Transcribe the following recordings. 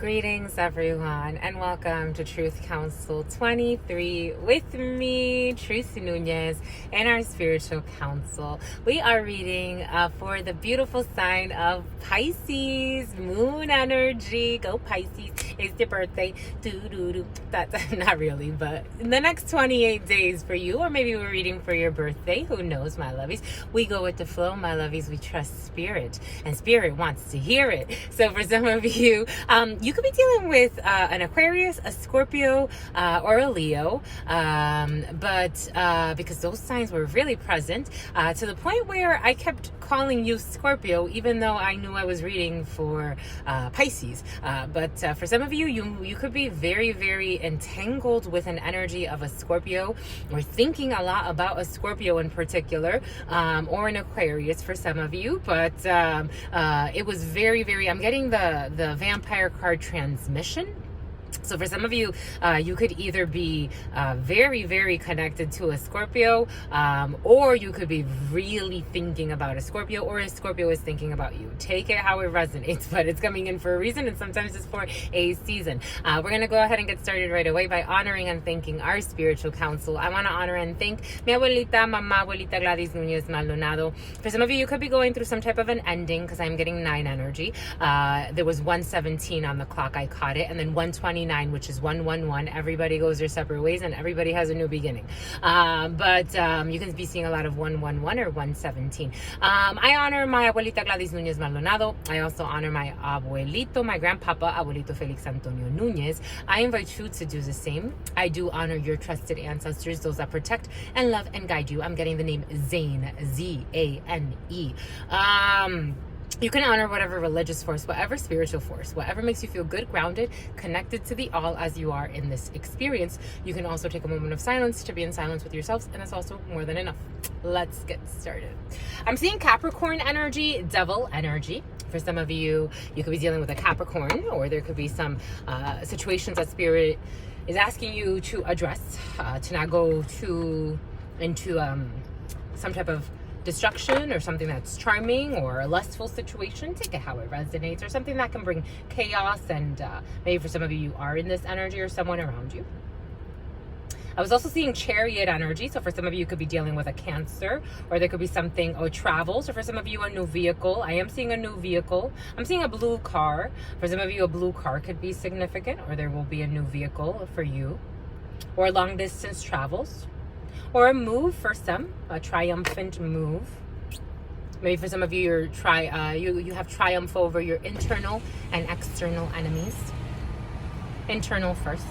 Greetings, everyone, and welcome to Truth Council 23 with me, Tracy Nunez, and our spiritual council. We are reading for the beautiful sign of Pisces, moon energy. Go Pisces. It's your birthday. That's not really, but in the next 28 days for you, or maybe we're reading for your birthday. Who knows, my lovies? We go with the flow, my lovies. We trust spirit, and spirit wants to hear it. So for some of you, you could be dealing with an Aquarius, a Scorpio, or a Leo, but because those signs were really present to the point where I kept calling you Scorpio, even though I knew I was reading for Pisces. But for some of you, you could be very, very entangled with an energy of a Scorpio, or thinking a lot about a Scorpio in particular, or an Aquarius for some of you. But it was very, very, I'm getting the vampire card transmission. So for some of you, you could either be very, very connected to a Scorpio, or you could be really thinking about a Scorpio, or a Scorpio is thinking about you. Take it how it resonates, but it's coming in for a reason, and sometimes it's for a season. We're going to go ahead and get started right away by honoring and thanking our spiritual council. I want to honor and thank mi abuelita, mamá, abuelita Gladys Nunez Maldonado. For some of you, you could be going through some type of an ending, because I'm getting 9 energy. There was 117 on the clock. I caught it, and then 129, which is 111. Everybody goes their separate ways, and everybody has a new beginning. But you can be seeing a lot of 111 or 117. I honor my abuelita Gladys Nunez Maldonado. I also honor my abuelito, my grandpapa, abuelito Felix Antonio Nunez. I invite you to do the same. I do honor your trusted ancestors, those that protect and love and guide you. I'm getting the name Zane, Z-A-N-E. You can honor whatever religious force, whatever spiritual force, whatever makes you feel good, grounded, connected to the all as you are in this experience. You can also take a moment of silence to be in silence with yourselves, and that's also more than enough. Let's get started. I'm seeing Capricorn energy, devil energy. For some of you, you could be dealing with a Capricorn, or there could be some situations that spirit is asking you to address, to not go into some type of destruction, or something that's charming, or a lustful situation. Take it how it resonates, or something that can bring chaos, and maybe for some of you, you are in this energy, or someone around you. I was also seeing Chariot energy. So for some of you, you could be dealing with a Cancer, or there could be something, or travels, or for some of you, a new vehicle. I am seeing a new vehicle. I'm seeing a blue car. For some of you, a blue car could be significant, or there will be a new vehicle for you, or long distance travels, or a move for some, a triumphant move. Maybe for some of you, you have triumph over your internal and external enemies. Internal first.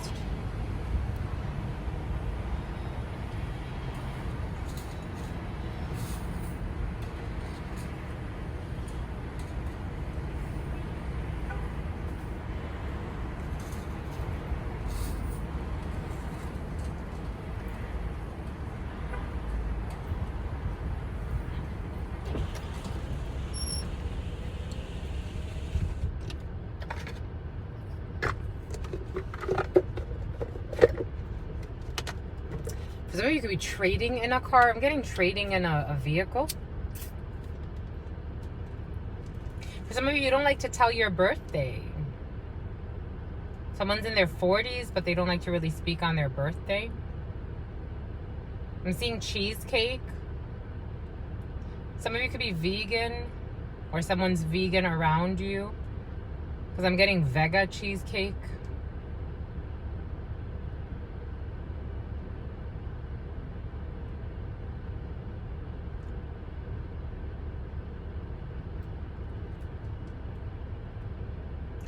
For some of you, could be trading in a car. I'm getting trading in a vehicle. For some of you, you don't like to tell your birthday. Someone's in their 40s, but they don't like to really speak on their birthday. I'm seeing cheesecake. Some of you could be vegan, or someone's vegan around you, because I'm getting Vega cheesecake.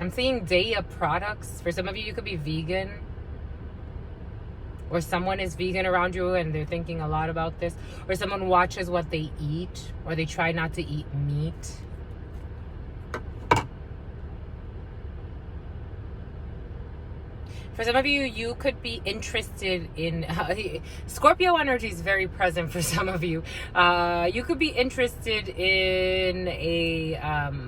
I'm seeing Daya products. For some of you, you could be vegan, or someone is vegan around you and they're thinking a lot about this, or someone watches what they eat, or they try not to eat meat. For some of you, you could be interested in Scorpio energy is very present for some of you. You could be interested in a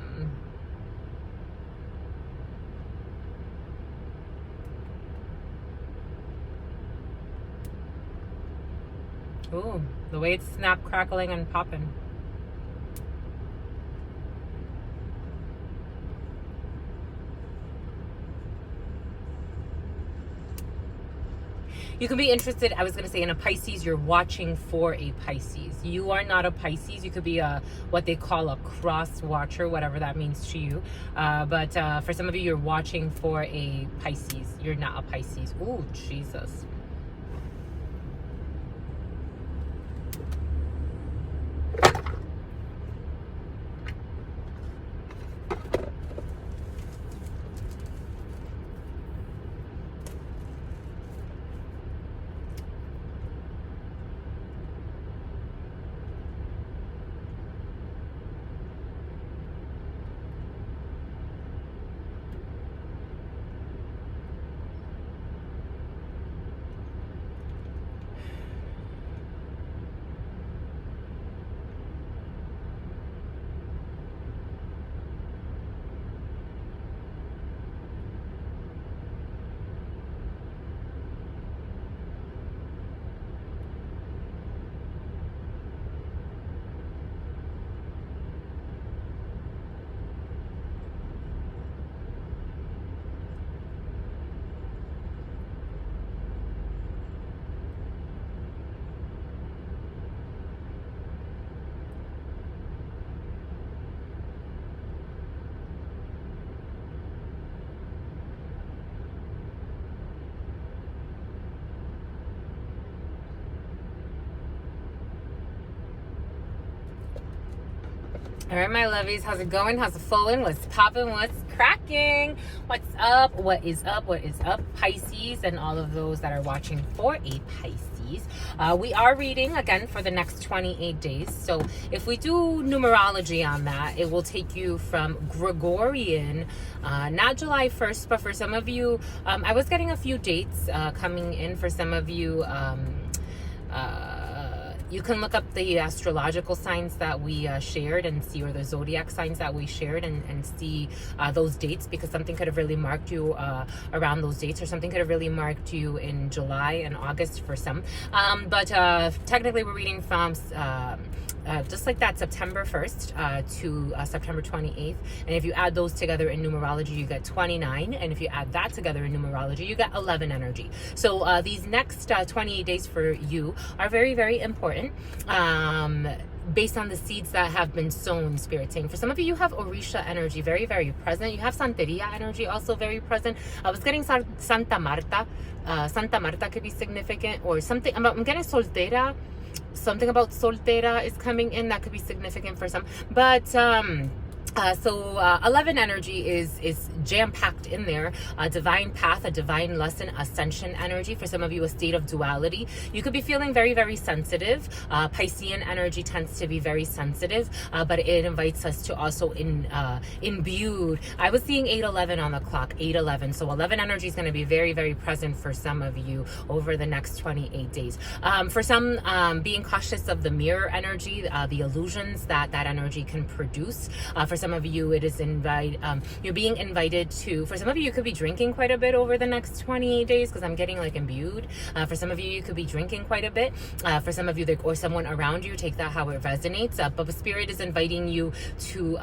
ooh, the way it's snap, crackling, and popping. You can be interested, I was going to say, in a Pisces. You're watching for a Pisces. You are not a Pisces. You could be a what they call a cross watcher, whatever that means to you. But for some of you, you're watching for a Pisces. You're not a Pisces. Ooh, Jesus. All right, my lovies, how's it going? How's it flowing? What's popping? What's cracking? What's up? What is up? What is up, Pisces, and all of those that are watching for a Pisces? We are reading again for the next 28 days. So if we do numerology on that, it will take you from Gregorian, not July 1st, but for some of you, I was getting a few dates coming in for some of you. You can look up the astrological signs that we shared and see, or the zodiac signs that we shared, and see those dates, because something could have really marked you around those dates, or something could have really marked you in July and August for some. But technically we're reading from just like that, September 1st to September 28th. And if you add those together in numerology, you get 29. And if you add that together in numerology, you get 11 energy. So these next 28 days for you are very, very important. Based on the seeds that have been sown, Spirit saying. For some of you, you have Orisha energy very, very present. You have Santeria energy also very present. I was getting Santa Marta. Santa Marta could be significant, or something. I'm getting Soltera. Something about Soltera is coming in that could be significant for some. But so 11 energy is jam-packed in there. A divine path, a divine lesson, ascension energy. For some of you, a state of duality. You could be feeling very, very sensitive. Piscean energy tends to be very sensitive, but it invites us to also imbued. I was seeing 8-11 on the clock, 8-11. So 11 energy is going to be very, very present for some of you over the next 28 days. For some, being cautious of the mirror energy, the illusions that energy can produce. For some of you, it is you're being invited to, for some of you, you could be drinking quite a bit over the next 28 days, because I'm getting like imbued. For some of you, you could be drinking quite a bit. For some of you, or someone around you, take that how it resonates. But the Spirit is inviting you to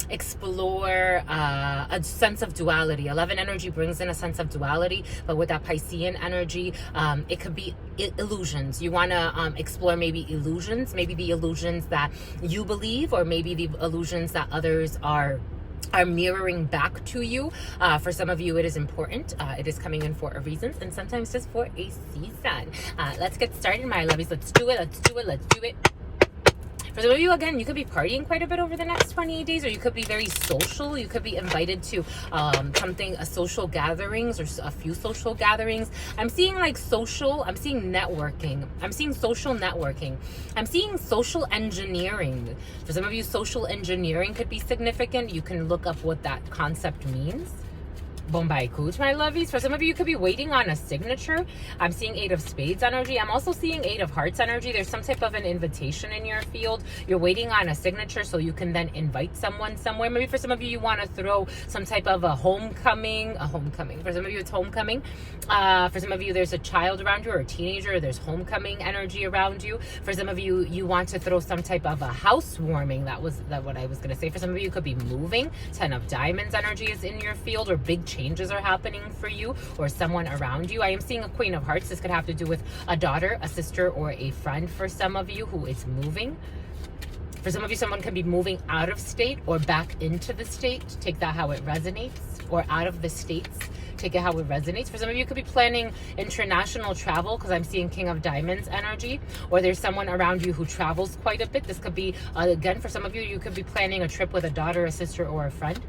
explore a sense of duality. 11 energy brings in a sense of duality, but with that Piscean energy, it could be illusions. You want to explore maybe illusions, maybe the illusions that you believe, or maybe the illusions that others are mirroring back to you. For some of you, it is important. It is coming in for a reason, and sometimes just for a season. Let's get started, my lovies. Let's do it. Let's do it. Let's do it. For some of you, again, you could be partying quite a bit over the next 28 days, or you could be very social. You could be invited to social gatherings, or a few social gatherings. I'm seeing like social, I'm seeing networking. I'm seeing social networking. I'm seeing social engineering. For some of you, social engineering could be significant. You can look up what that concept means. Bombay Cooch, my lovies. For some of you, you could be waiting on a signature. I'm seeing 8 of Spades energy. I'm also seeing 8 of Hearts energy. There's some type of an invitation in your field. You're waiting on a signature so you can then invite someone somewhere. Maybe for some of you, you want to throw some type of a homecoming. For some of you, it's homecoming. For some of you, there's a child around you, or a teenager. There's homecoming energy around you. For some of you, you want to throw some type of a housewarming. That what I was going to say. For some of you, you could be moving. 10 of Diamonds energy is in your field, or big changes are happening for you or someone around you. I am seeing a Queen of Hearts. This could have to do with a daughter, a sister, or a friend for some of you who is moving. For some of you, someone can be moving out of state or back into the state. Take that how it resonates. Or out of the states. Take it how it resonates. For some of you, could be planning international travel, because I'm seeing King of Diamonds energy. Or there's someone around you who travels quite a bit. This could be, again, for some of you, you could be planning a trip with a daughter, a sister, or a friend.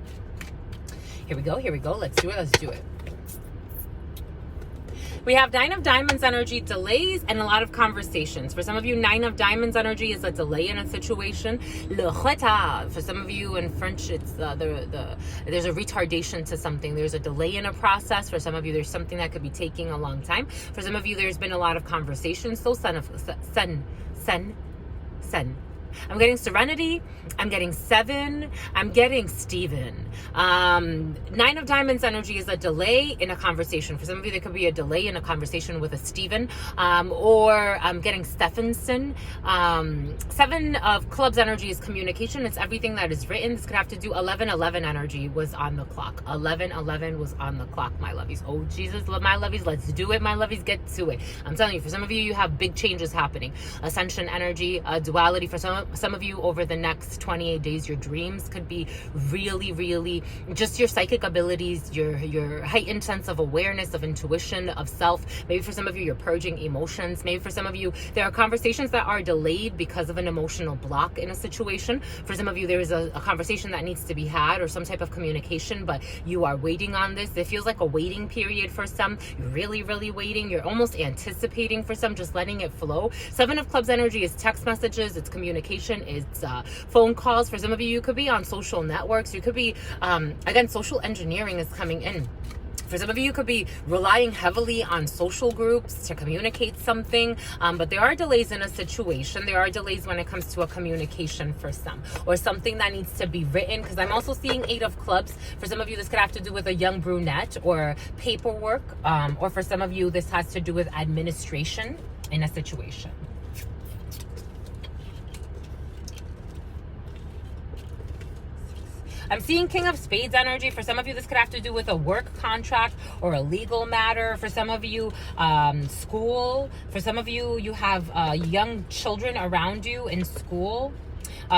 Here we go. Here we go. Let's do it. Let's do it. We have 9 of Diamonds energy, delays, and a lot of conversations. For some of you, 9 of Diamonds energy is a delay in a situation. Le retard. For some of you in French, it's there's a retardation to something. There's a delay in a process. For some of you, there's something that could be taking a long time. For some of you, there's been a lot of conversations. So sun. I'm getting Serenity. I'm getting 7. I'm getting Steven. 9 of Diamonds energy is a delay in a conversation. For some of you, there could be a delay in a conversation with a Steven. Or I'm getting Stephenson. 7 of Clubs energy is communication. It's everything that is written. This could have to do 11 energy was on the clock. 11 was on the clock, my lovies. Oh, Jesus, my lovies. Let's do it, my lovies. Get to it. I'm telling you, for some of you, you have big changes happening. Ascension energy, duality. For some of you, over the next 28 days, your dreams could be really just your psychic abilities, your heightened sense of awareness, of intuition, of self. Maybe for some of you, you're purging emotions. Maybe for some of you, there are conversations that are delayed because of an emotional block in a situation. For some of you, there is a conversation that needs to be had or some type of communication, but you are waiting on this. It feels like a waiting period for some. You're really waiting. You're almost anticipating for some, just letting it flow. 7 of Clubs energy is text messages, it's communication, it's phone calls. For some of you, you could be on social networks. You could be, again, social engineering is coming in. For some of you, you could be relying heavily on social groups to communicate something, but there are delays in a situation. There are delays when it comes to a communication for some, or something that needs to be written, because I'm also seeing 8 of Clubs. For some of you, this could have to do with a young brunette or paperwork, or for some of you, this has to do with administration in a situation. I'm seeing King of Spades energy. For some of you, this could have to do with a work contract or a legal matter. For some of you, school. For some of you, you have young children around you in school.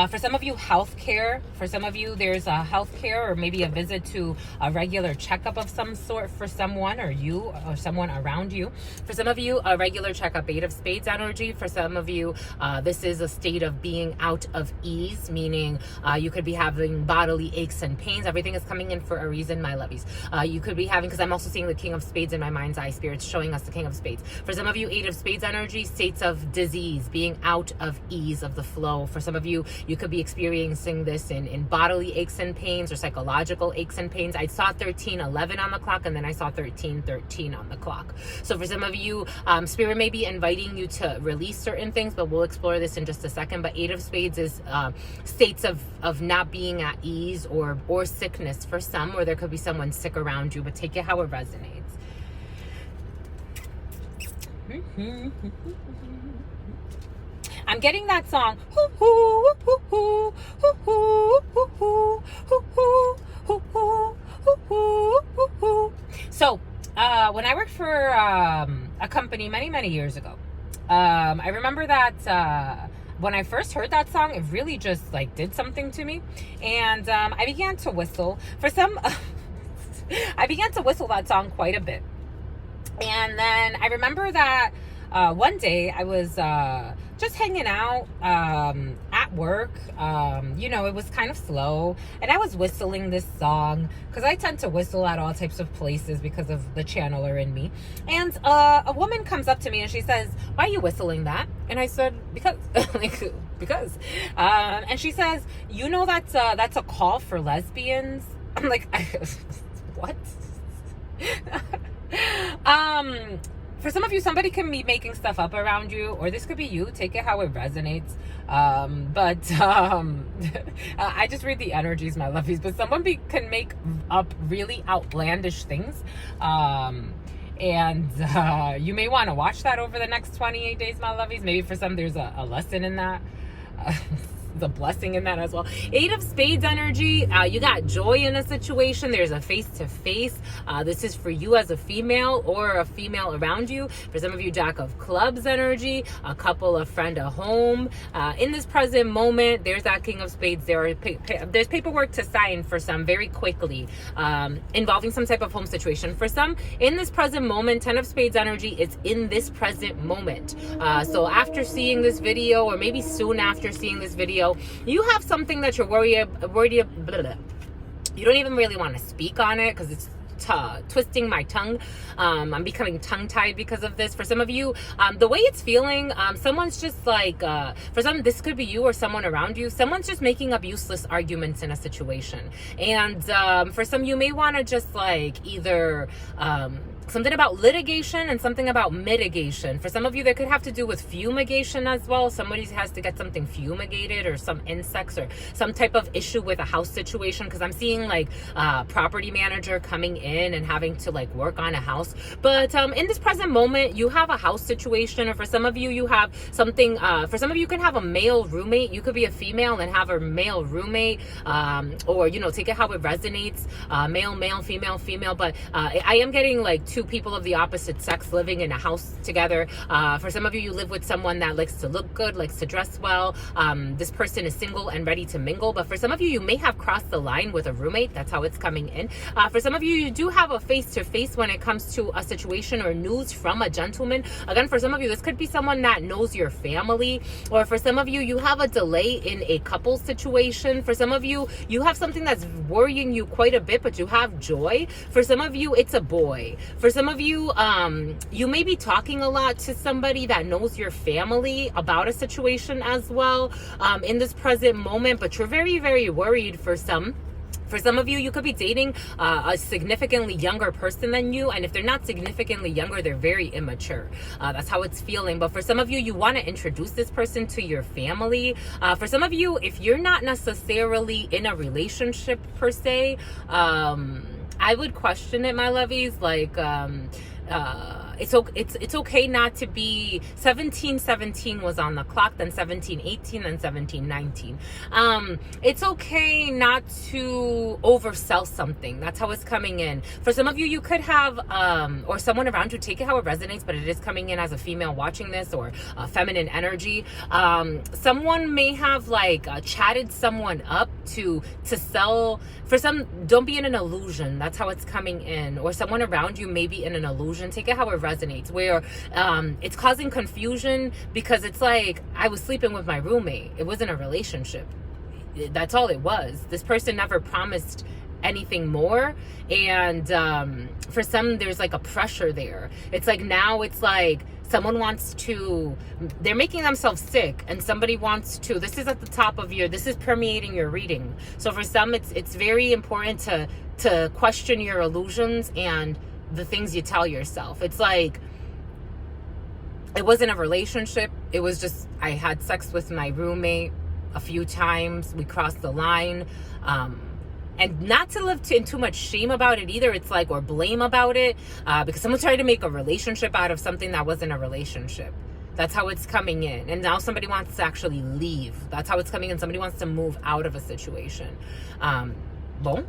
For some of you, healthcare. For some of you, there's a healthcare or maybe a visit to a regular checkup of some sort for someone or you or someone around you. For some of you, a regular checkup, 8 of Spades energy. For some of you, this is a state of being out of ease, meaning you could be having bodily aches and pains. Everything is coming in for a reason, my lovies. You could be having, because I'm also seeing the King of Spades in my mind's eye, spirits showing us the King of Spades. For some of you, 8 of Spades energy, states of disease, being out of ease of the flow. For some of you, you could be experiencing this in bodily aches and pains or psychological aches and pains. I saw 13:11 on the clock, and then I saw 13:13 on the clock. So for some of you, Spirit may be inviting you to release certain things, but we'll explore this in just a second. But 8 of Spades is states of not being at ease or sickness for some, or there could be someone sick around you, but take it how it resonates. I'm getting that song. So, when I worked for a company many years ago, I remember that when I first heard that song, it really just like did something to me, and I began to whistle for some. I began to whistle that song quite a bit, and then I remember that one day I was just hanging out at work. It was kind of slow, and I was whistling this song because I tend to whistle at all types of places because of the channeler in me. And a woman comes up to me and she says, "Why are you whistling that?" And I said, "Because," because. And she says, that's a call for lesbians." I'm like, what? For some of you, somebody can be making stuff up around you, or this could be you. Take it how it resonates. I just read the energies, my lovies. But someone can make up really outlandish things. And you may want to watch that over the next 28 days, my lovies. Maybe for some, there's a lesson in that. a blessing in that as well. 8 of Spades energy, you got joy in a situation. There's a face-to-face. This is for you as a female or a female around you. For some of you, Jack of Clubs energy, a couple, a friend, a home. In this present moment, there's that King of Spades. There's paperwork to sign for some very quickly, involving some type of home situation. For some, in this present moment, 10 of Spades energy, it's in this present moment. So after seeing this video, or maybe soon after seeing this video, you have something that you're worried about. You don't even really want to speak on it because it's twisting my tongue. I'm becoming tongue-tied because of this. For some of you, the way it's feeling, someone's just like, for some, this could be you or someone around you. Someone's just making up useless arguments in a situation. And for some, you may want to just like either something about litigation and something about mitigation. For some of you, that could have to do with fumigation as well. Somebody has to get something fumigated, or some insects, or some type of issue with a house situation, because I'm seeing like property manager coming in and having to like work on a house. But in this present moment, you have a house situation, or for some of you, you have something, for some of you can have a male roommate. You could be a female and have a male roommate, or, you know, take it how it resonates, male, female, but I am getting like 2 people of the opposite sex living in a house together. For some of you, you live with someone that likes to look good, likes to dress well. This person is single and ready to mingle. But for some of you, you may have crossed the line with a roommate. That's how it's coming in. For some of you, you do have a face-to-face when it comes to a situation or news from a gentleman. Again, for some of you, this could be someone that knows your family. Or for some of you, you have a delay in a couple situation. For some of you, you have something that's worrying you quite a bit, but you have joy. For some of you, it's a boy. For some of you, you may be talking a lot to somebody that knows your family about a situation as well, in this present moment, but you're very, very worried for some. For some of you, you could be dating a significantly younger person than you. And if they're not significantly younger, they're very immature. That's how it's feeling. But for some of you, you want to introduce this person to your family. For some of you, if you're not necessarily in a relationship per se, I would question it, my lovies. Like, it's okay not to be 17 was on the clock, then 17-18, then 17-19. It's okay not to oversell something. That's how it's coming in. For some of you, you could have or someone around you, take it how it resonates, but it is coming in as a female watching this, or feminine energy. Someone may have like chatted someone up to sell. For some, don't be in an illusion. That's how it's coming in. Or someone around you may be in an illusion. Take it how it resonates, where it's causing confusion, because it's like, I was sleeping with my roommate. It wasn't a relationship. That's all it was. This person never promised anything more. And for some, there's like a pressure there. It's like, now it's like someone wants to, they're making themselves sick, and somebody wants to, this is at the top of your, this is permeating your reading. So for some, it's very important to question your illusions and the things you tell yourself. It's like, it wasn't a relationship. It was just, I had sex with my roommate a few times. We crossed the line. And not to live in too much shame about it either. It's like, or blame about it, because someone tried to make a relationship out of something that wasn't a relationship. That's how it's coming in. And now somebody wants to actually leave. That's how it's coming in. Somebody wants to move out of a situation. Bon.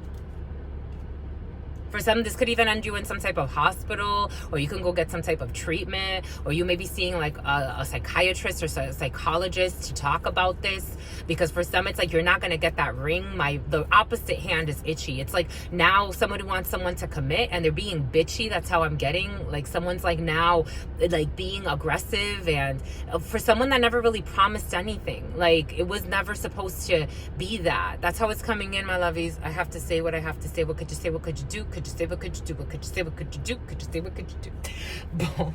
For some, this could even end you in some type of hospital, or you can go get some type of treatment, or you may be seeing like a psychiatrist or psychologist to talk about this. Because for some, it's like, you're not going to get that ring. The opposite hand is itchy. It's like, now somebody wants someone to commit, and they're being bitchy. That's how I'm getting. Like, someone's like now like being aggressive, and for someone that never really promised anything, like it was never supposed to be that. That's how it's coming in, my lovies. I have to say what I have to say. What could you say? What could you do? Could you say? What could you do? What could you say? What could you do? Could you say? What could you do? Boom.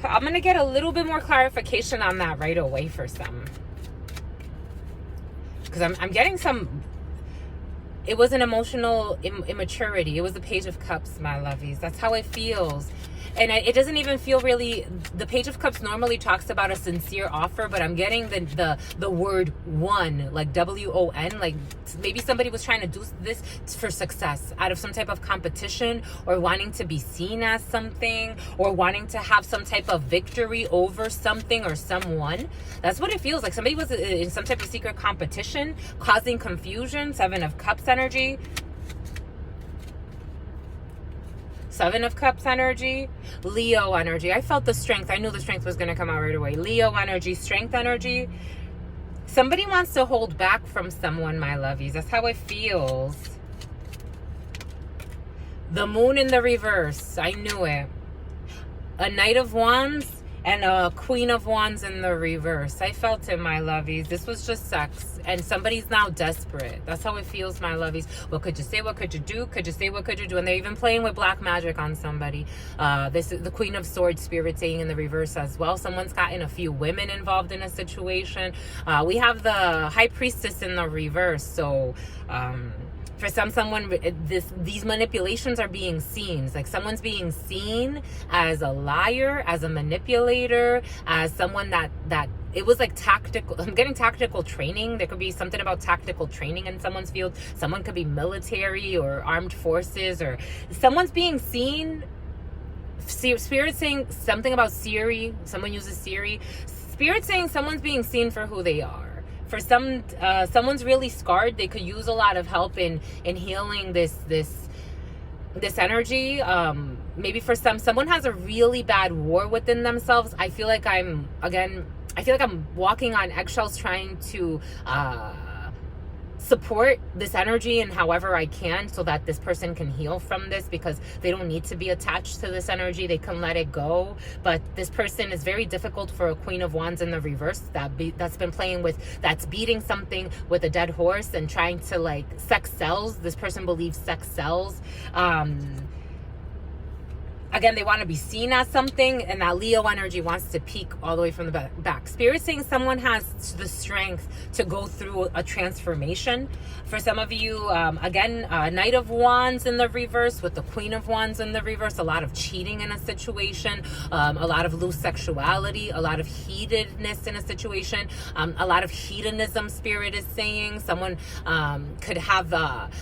I'm going to get a little bit more clarification on that right away for some. Because I'm getting some it was an emotional immaturity. It was the Page of Cups, my lovies. That's how it feels. And it doesn't even feel really, the Page of Cups normally talks about a sincere offer, but I'm getting the word won, like W-O-N, like maybe somebody was trying to do this for success out of some type of competition, or wanting to be seen as something, or wanting to have some type of victory over something or someone. That's what it feels like. Somebody was in some type of secret competition, causing confusion. Seven of Cups energy. Seven of Cups energy, Leo energy. I felt the strength. I knew the strength was going to come out right away. Leo energy, strength energy. Somebody wants to hold back from someone, my lovies. That's how it feels. The Moon in the reverse. I knew it. A Knight of Wands and a Queen of Wands in the reverse. I felt it, my lovies. This was just sex. And somebody's now desperate. That's how it feels, my lovies. What could you say? What could you do? Could you say? What could you do? And they're even playing with black magic on somebody. This is the Queen of Swords spirit saying in the reverse as well. Someone's gotten a few women involved in a situation. We have the High Priestess in the reverse. So, for someone, these manipulations are being seen. It's like someone's being seen as a liar, as a manipulator, as someone that it was like tactical. I'm getting tactical training. There could be something about tactical training in someone's field. Someone could be military or armed forces, or someone's being seen. Spirit saying something about Siri. Someone uses Siri. Spirit saying someone's being seen for who they are. For some, someone's really scarred. They could use a lot of help in healing this energy. Maybe for someone has a really bad war within themselves. I feel like I'm walking on eggshells trying to support this energy in however I can, so that this person can heal from this, because they don't need to be attached to this energy. They can let it go. But this person is very difficult for a Queen of Wands in the reverse that's been playing with, that's beating something with a dead horse and trying to, like, sex sells. This person believes sex sells. Again, they want to be seen as something, and that Leo energy wants to peek all the way from the back. Spirit saying someone has the strength to go through a transformation. For some of you, again, Knight of Wands in the reverse with the Queen of Wands in the reverse. A lot of cheating in a situation, a lot of loose sexuality, a lot of heatedness in a situation, a lot of hedonism. Spirit is saying someone could have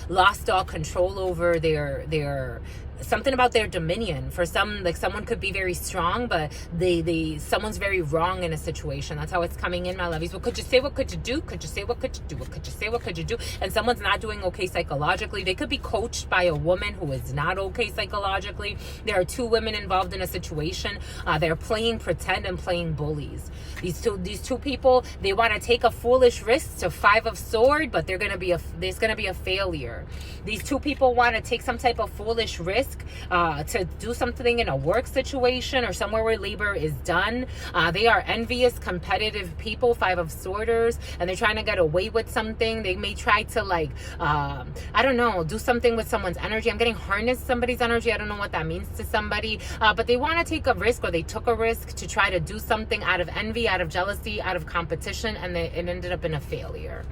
lost all control over their something about their dominion. For some, like, someone could be very strong, but someone's very wrong in a situation. That's how it's coming in, my lovies. What could you say? What could you do? Could you say? What could you do? What could you say? What could you do? And someone's not doing okay psychologically. They could be coached by a woman who is not okay psychologically. There are two women involved in a situation. They're playing pretend and playing bullies. These two people, they want to take a foolish risk to Five of Swords, but there's gonna be a failure. These two people want to take some type of foolish risk to do something in a work situation or somewhere where labor is done. They are envious, competitive people, Five of Swords, and they're trying to get away with something. They may try to, like, I don't know, do something with someone's energy. I'm getting harness somebody's energy. I don't know what that means to somebody, but they want to take a risk, or they took a risk to try to do something out of envy, out of jealousy, out of competition, and it ended up in a failure.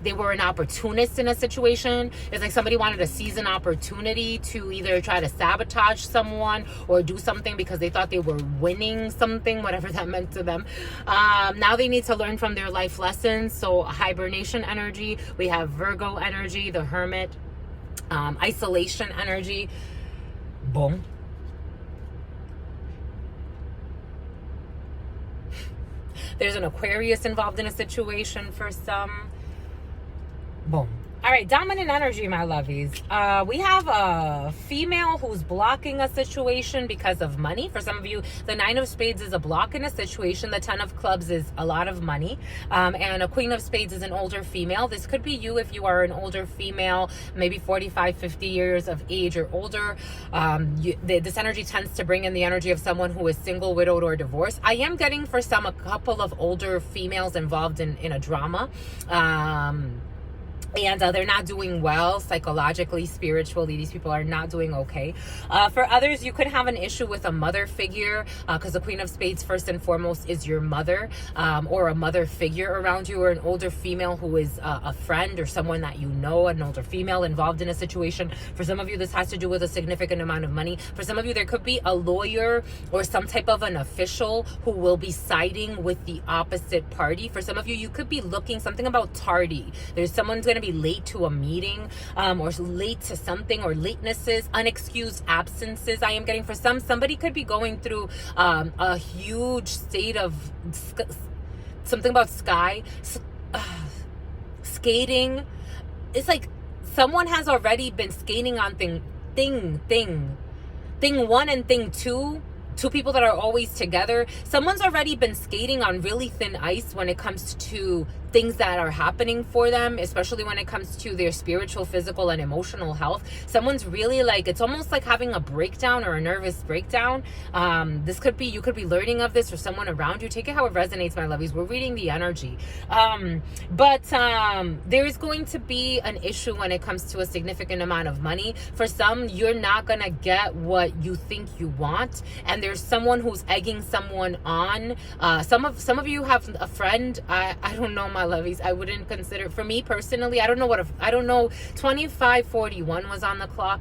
They were an opportunist in a situation. It's like somebody wanted to seize an opportunity to either try to sabotage someone or do something because they thought they were winning something, whatever that meant to them. Now they need to learn from their life lessons. So hibernation energy. We have Virgo energy, the Hermit, isolation energy. Boom. There's an Aquarius involved in a situation for some. Boom. All right, dominant energy, my lovies. We have a female who's blocking a situation because of money. For some of you, the Nine of Spades is a block in a situation. The Ten of Clubs is a lot of money. And a Queen of Spades is an older female. This could be you if you are an older female, maybe 45, 50 years of age or older. This energy tends to bring in the energy of someone who is single, widowed, or divorced. I am getting for some a couple of older females involved in a drama. and they're not doing well psychologically, spiritually. These people are not doing okay. For others, you could have an issue with a mother figure, because the Queen of Spades, first and foremost, is your mother, or a mother figure around you, or an older female who is a friend or someone that you know, an older female involved in a situation. For some of you, this has to do with a significant amount of money. For some of you, there could be a lawyer or some type of an official who will be siding with the opposite party. For some of you, you could be looking something about tardy. There's someone's going to be late to a meeting, or late to something, or latenesses, unexcused absences. I am getting for somebody could be going through a huge state of something about skating. It's like someone has already been skating on thing one and thing two. Two people that are always together. Someone's already been skating on really thin ice when it comes to things that are happening for them, especially when it comes to their spiritual, physical, and emotional health. Someone's really like, it's almost like having a breakdown or a nervous breakdown. This could be, you could be learning of this, or someone around you. Take it how it resonates, my lovies. We're reading the energy. But there is going to be an issue when it comes to a significant amount of money. For some, you're not gonna get what you think you want, and there's someone who's egging someone on. Some of you have a friend. I don't know, my lovies. I wouldn't consider, for me personally, I don't know 2541 was on the clock.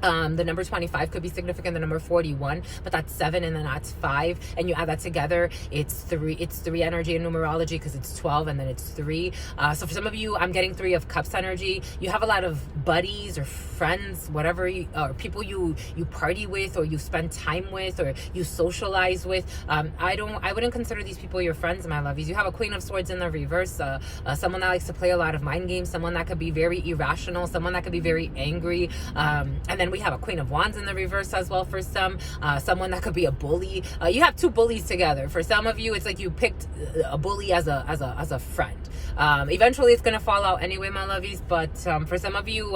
The number 25 could be significant, the number 41, but that's 7 and then that's 5, and you add that together, it's 3 energy in numerology, because it's 12 and then it's 3. So for some of you, I'm getting 3 of Cups energy. You have a lot of buddies or friends, whatever, or people you party with, or you spend time with, or you socialize with. I wouldn't consider these people your friends, my lovies. You have a Queen of Swords in the reverse, someone that likes to play a lot of mind games, someone that could be very irrational, someone that could be very angry, and then we have a Queen of Wands in the reverse as well for some, someone that could be a bully. You have 2 bullies together. For some of you, it's like you picked a bully as a friend. Eventually it's gonna fall out anyway, my lovies, but for some of you,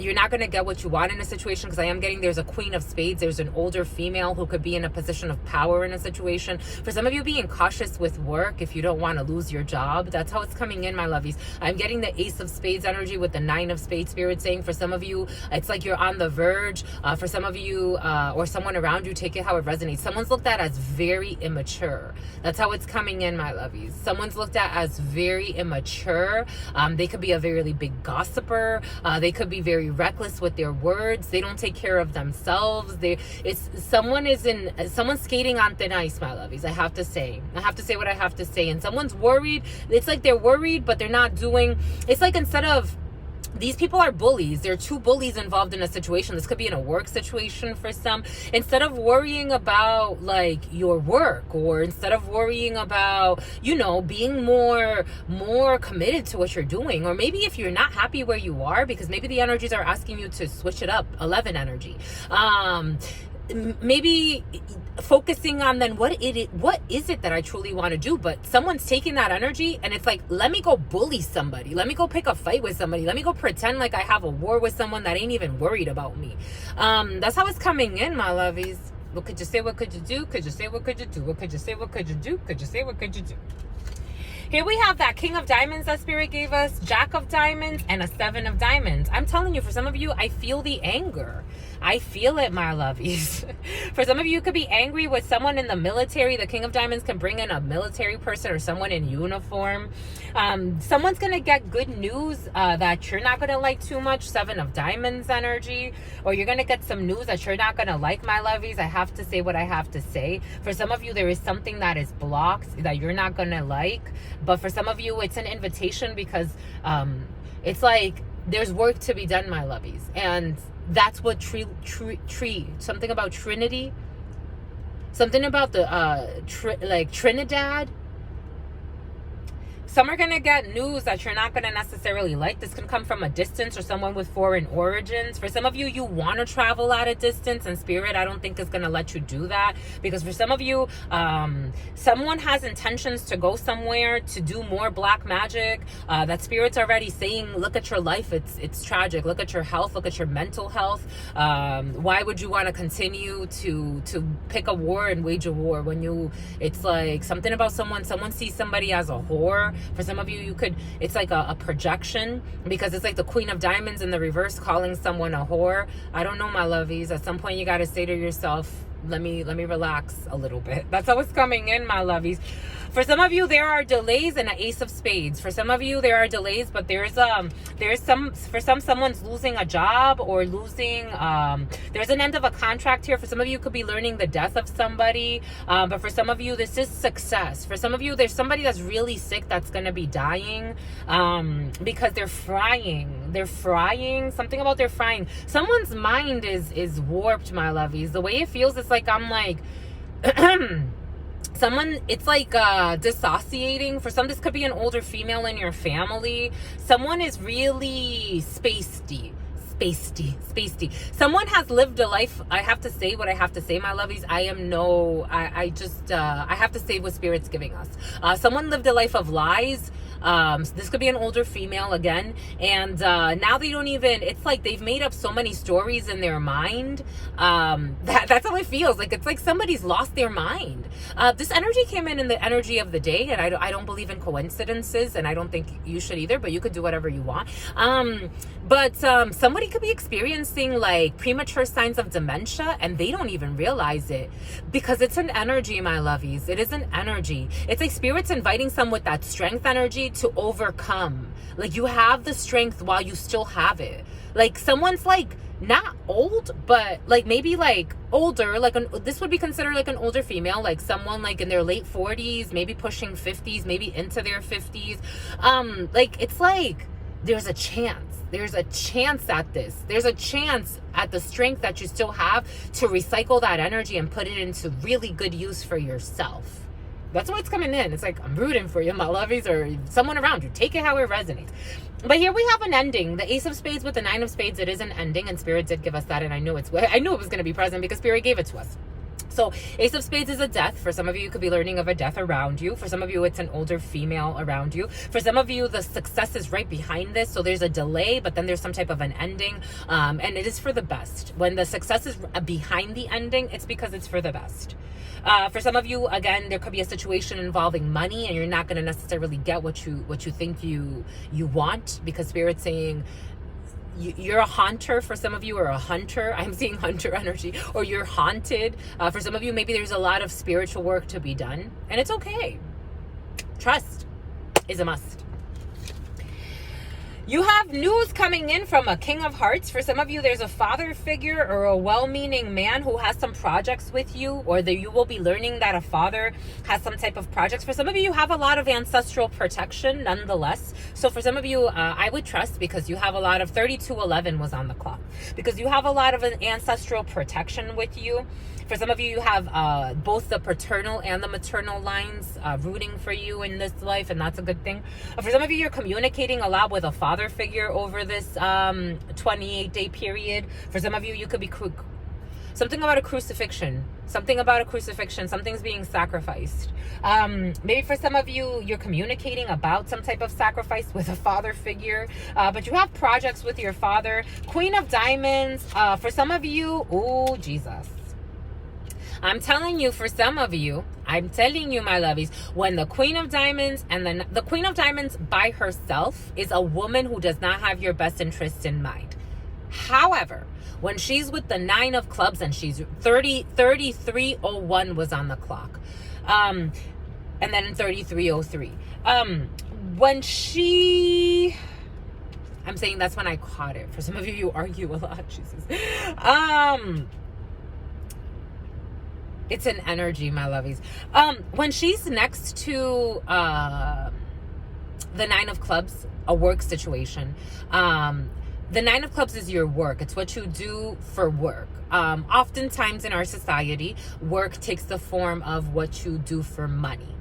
you're not gonna get what you want in a situation, because I am getting, there's a Queen of Spades, there's an older female who could be in a position of power in a situation. For some of you, being cautious with work if you don't want to lose your job. That's how it's coming in, my lovies. I'm getting the Ace of Spades energy with the 9 of Spades spirit saying, for some of you, it's like you're on the verge. For some of you, or someone around you, take it how it resonates. Someone's looked at as very immature. That's how it's coming in, my lovies. Someone's looked at as very immature. They could be a very big gossiper. They could be very reckless with their words. They don't take care of themselves. Someone's skating on thin ice, my lovies. I have to say what I have to say. And someone's worried. It's like they're worried, but they're not doing. It's like, instead of, these people are bullies. There are 2 bullies involved in a situation. This could be in a work situation for some. Instead of worrying about like your work, or instead of worrying about, being more committed to what you're doing, or maybe if you're not happy where you are, because maybe the energies are asking you to switch it up, 11 energy. Maybe focusing on then what is it that I truly want to do, but someone's taking that energy and it's like, let me go bully somebody, let me go pick a fight with somebody, let me go pretend like I have a war with someone that ain't even worried about me. That's how it's coming in, my lovies. What could you say? What could you do? Could you say? What could you do? What could you say? What could you do? Could you say? What could you do? Here we have that King of Diamonds that Spirit gave us, Jack of Diamonds, and a 7 of Diamonds. I'm telling you, for some of you, I feel the anger. I feel it, my lovies. For some of you, could be angry with someone in the military. The King of Diamonds can bring in a military person or someone in uniform. Someone's going to get good news that you're not going to like too much, 7 of Diamonds energy. Or you're going to get some news that you're not going to like, my lovies. I have to say what I have to say. For some of you, there is something that is blocked that you're not going to like. But for some of you, it's an invitation, because it's like there's work to be done, my lovies. And that's what something about Trinity, something about the Trinidad. Some are going to get news that you're not going to necessarily like. This can come from a distance or someone with foreign origins. For some of you, you want to travel at a distance, and Spirit, I don't think is going to let you do that. Because for some of you, someone has intentions to go somewhere to do more black magic. That Spirit's already saying, look at your life. It's tragic. Look at your health. Look at your mental health. Why would you want to continue to pick a war and wage a war when it's like something about someone sees somebody as a whore. For some of you, it's like a projection, because it's like the Queen of Diamonds in the reverse calling someone a whore. I don't know, my lovies. At some point, you got to say to yourself, let me relax a little bit. That's how it's coming in, my lovies. For some of you, there are delays and an Ace of Spades. For some of you, there are delays, but someone's losing a job or losing, there's an end of a contract here. For some of you, could be learning the death of somebody. But for some of you, this is success. For some of you, there's somebody that's really sick that's going to be dying, because they're frying. They're frying. Something about they're frying. Someone's mind is warped, my lovies. The way it feels, it's like I'm like... Someone, it's like dissociating. For some, this could be an older female in your family. Someone is really spacey. Someone has lived a life. I have to say what I have to say, my lovies. I have to say what Spirit's giving us. Someone lived a life of lies. This could be an older female again, and now they don't even, it's like they've made up so many stories in their mind. That's how it feels. Like it's like somebody's lost their mind. This energy came in the energy of the day, and I don't believe in coincidences, and I don't think you should either, but you could do whatever you want. But somebody could be experiencing like premature signs of dementia, and they don't even realize it, because it's an energy, my lovies. It is an energy. It's like Spirit's inviting some with that strength energy to overcome. Like you have the strength while you still have it. Like someone's like not old, but like maybe like older, like this would be considered like an older female, like someone like in their late 40s, maybe pushing 50s, maybe into their 50s. Like it's like there's a chance at this. There's a chance at the strength that you still have to recycle that energy and put it into really good use for yourself. That's why it's coming in. It's like, I'm rooting for you, my lovies, or someone around you. Take it how it resonates. But here we have an ending. The Ace of Spades with the Nine of Spades, it is an ending, and Spirit did give us that, and I knew it was going to be present because Spirit gave it to us. So Ace of Spades is a death. For some of you could be learning of a death around you. For some of you, it's an older female around you. For some of you, the success is right behind this. So there's a delay, but then there's some type of an ending. And it is for the best. When the success is behind the ending, it's because it's for the best. For some of you, again, there could be a situation involving money, and you're not going to necessarily get what you think you want, because Spirit's saying you're a haunter. For some of you, or a hunter. I'm seeing hunter energy, or you're haunted. For some of you, maybe there's a lot of spiritual work to be done, and it's okay. Trust is a must. You have news coming in from a King of Hearts. For some of you, there's a father figure or a well-meaning man who has some projects with you, or that you will be learning that a father has some type of projects. For some of you, you have a lot of ancestral protection nonetheless. So for some of you, I would trust, because you have a lot of 3211 was on the clock, because you have a lot of an ancestral protection with you. For some of you, you have both the paternal and the maternal lines rooting for you in this life, and that's a good thing. For some of you, you're communicating a lot with a father figure over this 28-day period. For some of you, you could be something about a crucifixion. Something's being sacrificed. Maybe for some of you, you're communicating about some type of sacrifice with a father figure. But you have projects with your father. Queen of Diamonds. For some of you, oh, Jesus. I'm telling you, for some of you, I'm telling you, my lovies, when the Queen of Diamonds, and then the Queen of Diamonds by herself is a woman who does not have your best interests in mind. However, when she's with the Nine of Clubs, and she's 3301 was on the clock. And then in 3303. When she... I'm saying that's when I caught it. For some of you, you argue a lot. Jesus. It's an energy, my lovies. When she's next to the Nine of Clubs, a work situation, the Nine of Clubs is your work. It's what you do for work. Oftentimes in our society, work takes the form of what you do for money.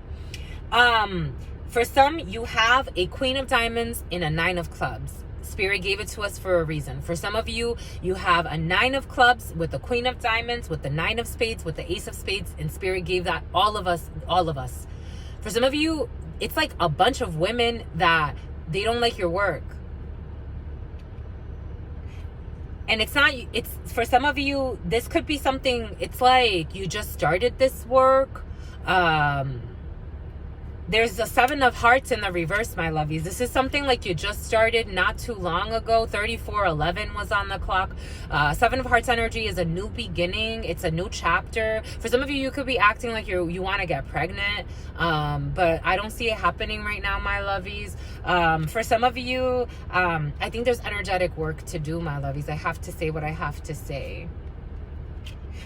For some, you have a Queen of Diamonds in a Nine of Clubs. Spirit gave it to us for a reason. For some of you, you have a Nine of Clubs with the Queen of Diamonds, with the Nine of Spades, with the Ace of Spades, and Spirit gave that all of us. For some of you, it's like a bunch of women that they don't like your work. And it's for some of you, this could be something, it's like you just started this work. There's the 7 of Hearts in the reverse, my lovies. This is something like you just started not too long ago. 3411 was on the clock. 7 of Hearts energy is a new beginning. It's a new chapter. For some of you, you could be acting like you want to get pregnant, but I don't see it happening right now, my lovies. For some of you, I think there's energetic work to do, my lovies. I have to say what I have to say.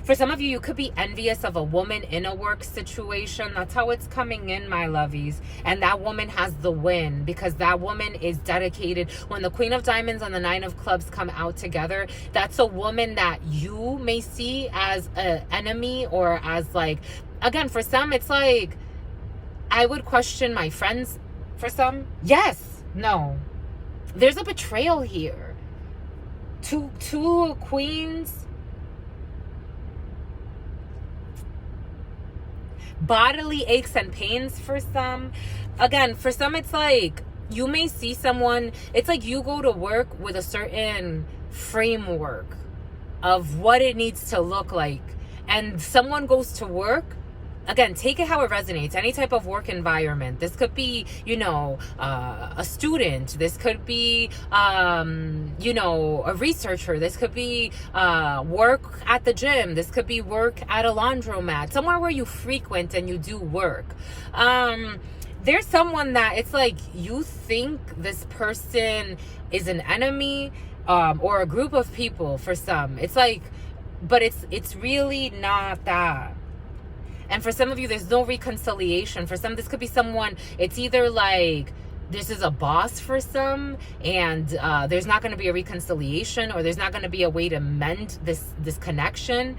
For some of you, you could be envious of a woman in a work situation. That's how it's coming in, my lovies. And that woman has the win because that woman is dedicated. When the Queen of Diamonds and the 9 of Clubs come out together, that's a woman that you may see as an enemy or as like, again, for some, it's like, I would question my friends. For some, yes, no. There's a betrayal here. Two queens. Bodily aches and pains for some. Again, for some, it's like you may see someone, it's like you go to work with a certain framework of what it needs to look like, and someone goes to work. Again, take it how it resonates. Any type of work environment. This could be, a student. This could be, a researcher. This could be work at the gym. This could be work at a laundromat. Somewhere where you frequent and you do work. There's someone that it's like you think this person is an enemy or a group of people for some. It's like, but it's really not that. And for some of you, there's no reconciliation. For some, this could be someone, it's either like, this is a boss for some, and there's not going to be a reconciliation, or there's not going to be a way to mend this connection,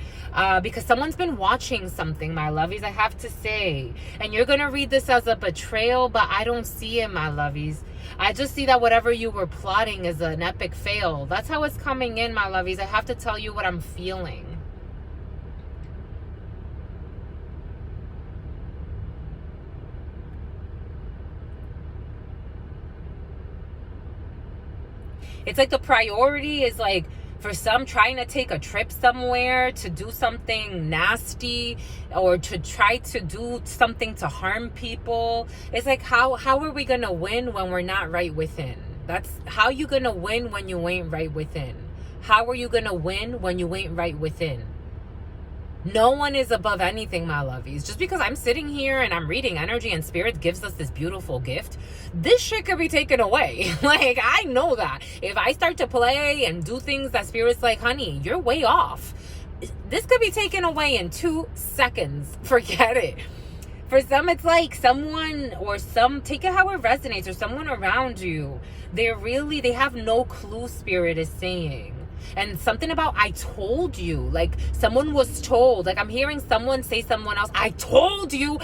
because someone's been watching something, my lovies, I have to say. And you're going to read this as a betrayal, but I don't see it, my lovies. I just see that whatever you were plotting is an epic fail. That's how it's coming in, my lovies. I have to tell you what I'm feeling. It's like the priority is like, for some, trying to take a trip somewhere to do something nasty or to try to do something to harm people. It's like, how are we going to win when we're not right within? That's how you going to win when you ain't right within. How are you going to win when you ain't right within? No one is above anything, my lovies. Just because I'm sitting here and I'm reading energy and spirit gives us this beautiful gift, this shit could be taken away. Like, I know that. If I start to play and do things that spirit's like, honey, you're way off, this could be taken away in 2 seconds. Forget it. For some, it's like someone or some, take it how it resonates, or someone around you, they have no clue, spirit is saying. And something about, I told you, like someone was told, like I'm hearing someone say someone else, I told you,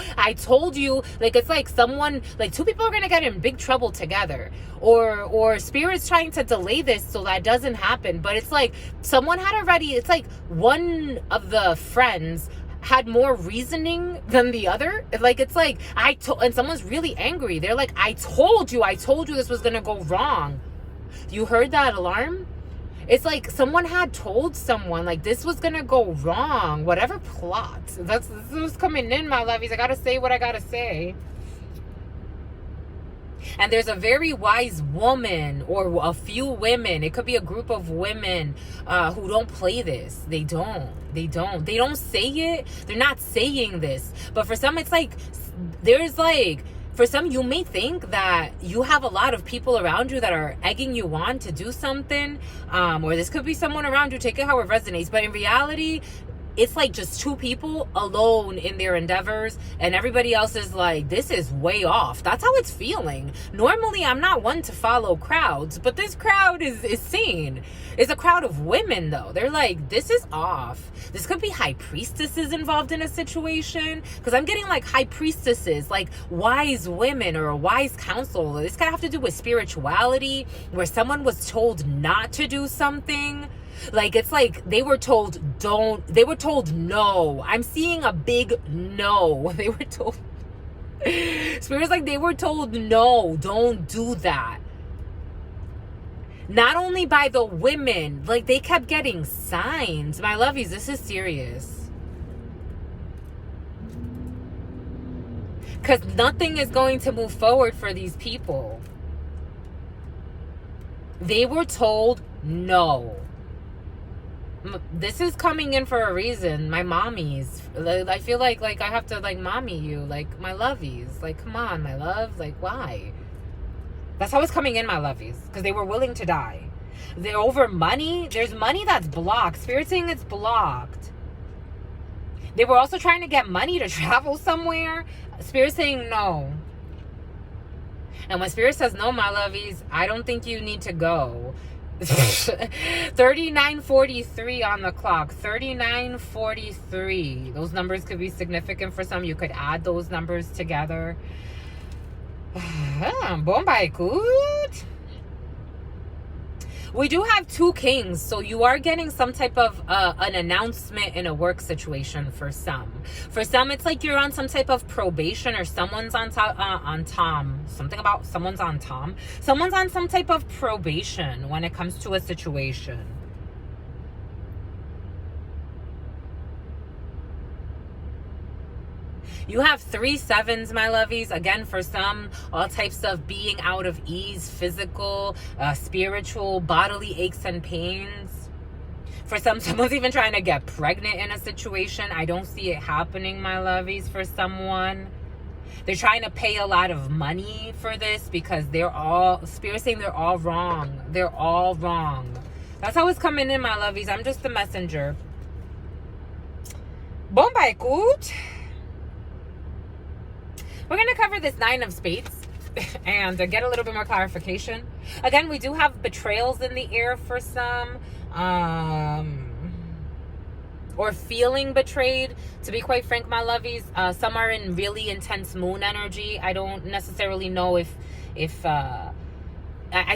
like it's like someone, like 2 people are going to get in big trouble together, or spirit's trying to delay this so that doesn't happen. But it's like someone had already, it's like one of the friends had more reasoning than the other. Like, it's like, and someone's really angry. They're like, I told you this was going to go wrong. You heard that alarm? It's like someone had told someone like this was gonna go wrong, whatever plot. This was coming in, my lovies. I gotta say what I gotta say. And there's a very wise woman or a few women. It could be a group of women who don't play this. They don't say it. They're not saying this. But for some, it's like, there's like, for some, you may think that you have a lot of people around you that are egging you on to do something, or this could be someone around you, take it how it resonates. But in reality, it's like just 2 people alone in their endeavors, and everybody else is like, this is way off. That's how it's feeling. Normally, I'm not one to follow crowds, but this crowd is sane. It's a crowd of women, though. They're like, this is off. This could be high priestesses involved in a situation, because I'm getting like high priestesses, like wise women or a wise counsel. This could have to do with spirituality, where someone was told not to do something. Like, it's like they were told no. I'm seeing a big no. They were told, spirit's like, they were told no, don't do that. Not only by the women, like they kept getting signs. My lovies, this is serious. Because nothing is going to move forward for these people. They were told no. This is coming in for a reason. My mommies. I feel like I have to like mommy you. Like my lovies. Like come on, my love. Like why? That's how it's coming in, my lovies. Because they were willing to die. They're over money. There's money that's blocked. Spirit saying it's blocked. They were also trying to get money to travel somewhere. Spirit saying no. And when Spirit says no, my lovies, I don't think you need to go. 39:43 on the clock. 39:43. Those numbers could be significant for some. You could add those numbers together. Bombay good. We do have 2 kings, so you are getting some type of an announcement in a work situation for some. For some, it's like you're on some type of probation, or someone's on Tom. Something about someone's on Tom. Someone's on some type of probation when it comes to a situation. You have 3 sevens, my lovies. Again, for some, all types of being out of ease, physical, spiritual, bodily aches and pains. For some, someone's even trying to get pregnant in a situation. I don't see it happening, my lovies, for someone. They're trying to pay a lot of money for this because they're all, Spirit saying they're all wrong. They're all wrong. That's how it's coming in, my lovies. I'm just the messenger. Bombay good. We're going to cover this 9 of Spades and get a little bit more clarification. Again, we do have betrayals in the air for some, or feeling betrayed. To be quite frank, my lovies, some are in really intense moon energy. I don't necessarily know if I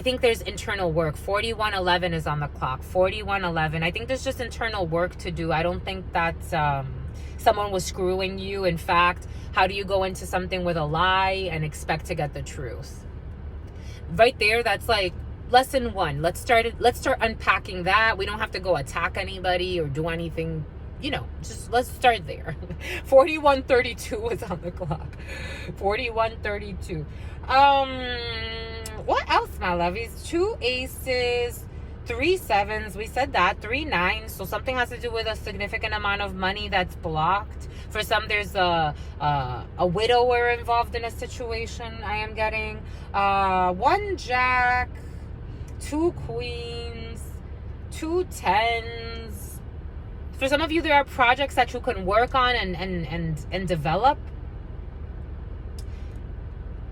think there's internal work. 4111 is on the clock. 4111. I think there's just internal work to do. I don't think that someone was screwing you. In fact, how do you go into something with a lie and expect to get the truth? Right there, that's like lesson 1. Let's start unpacking that. We don't have to go attack anybody or do anything, you know, just let's start there. 4132 is on the clock. 4132. What else, my lovies? 2 aces, 3 sevens. We said that. 3 nines. So something has to do with a significant amount of money that's blocked. For some, there's a widower involved in a situation. I am getting 1 jack, 2 queens, 2 tens. For some of you, there are projects that you can work on and develop.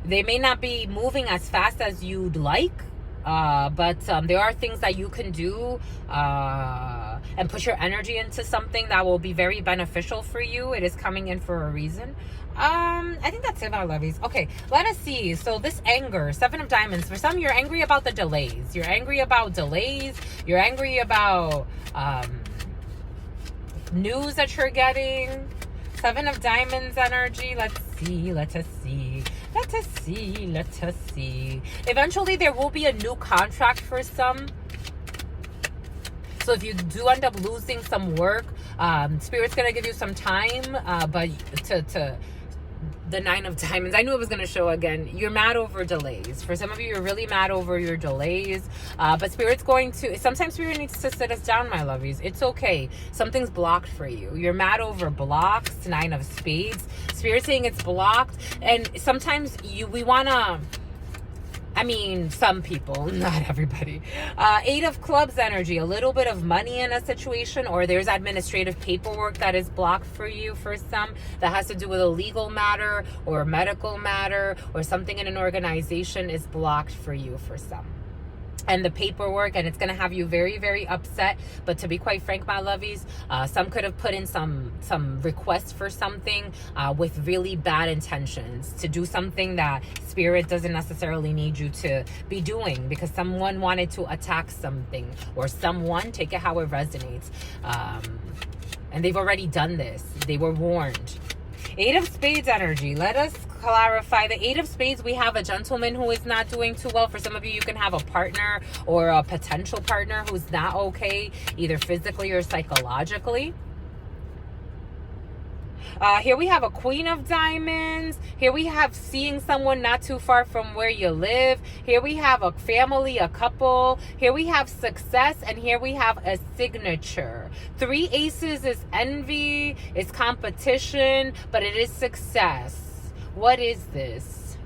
They may not be moving as fast as you'd like, but there are things that you can do and put your energy into something that will be very beneficial for you. It is coming in for a reason. I think that's it, my lovies. Okay, let us see. So this anger, 7 of diamonds. For some, you're angry about the delays. You're angry about delays. You're angry about news that you're getting. 7 of diamonds energy. Let's see. Let us see. Let us see. Let us see. Eventually, there will be a new contract for some. So if you do end up losing some work, Spirit's going to give you some time, but to the 9 of diamonds, I knew it was going to show again. You're mad over delays. For some of you, you're really mad over your delays, but Spirit's going to, sometimes Spirit needs to sit us down, my lovies. It's okay. Something's blocked for you. You're mad over blocks. 9 of spades. Spirit's saying it's blocked, and sometimes we want to, I mean, some people, not everybody. 8 of clubs energy, a little bit of money in a situation, or there's administrative paperwork that is blocked for you for some, that has to do with a legal matter or a medical matter, or something in an organization is blocked for you for some. And the paperwork, and it's going to have you very, very upset. But to be quite frank, my lovies, some could have put in some requests for something with really bad intentions to do something that Spirit doesn't necessarily need you to be doing, because someone wanted to attack something, or someone, take it how it resonates, and they've already done this. They were warned. 8 of spades energy. Let us clarify. The 8 of spades, we have a gentleman who is not doing too well. For some of you, you can have a partner or a potential partner who's not okay, either physically or psychologically. Here we have a Queen of Diamonds. Here we have seeing someone not too far from where you live. Here we have a family, a couple. Here we have success, and here we have a signature. 3 aces is envy, it's competition, but it is success. What is this?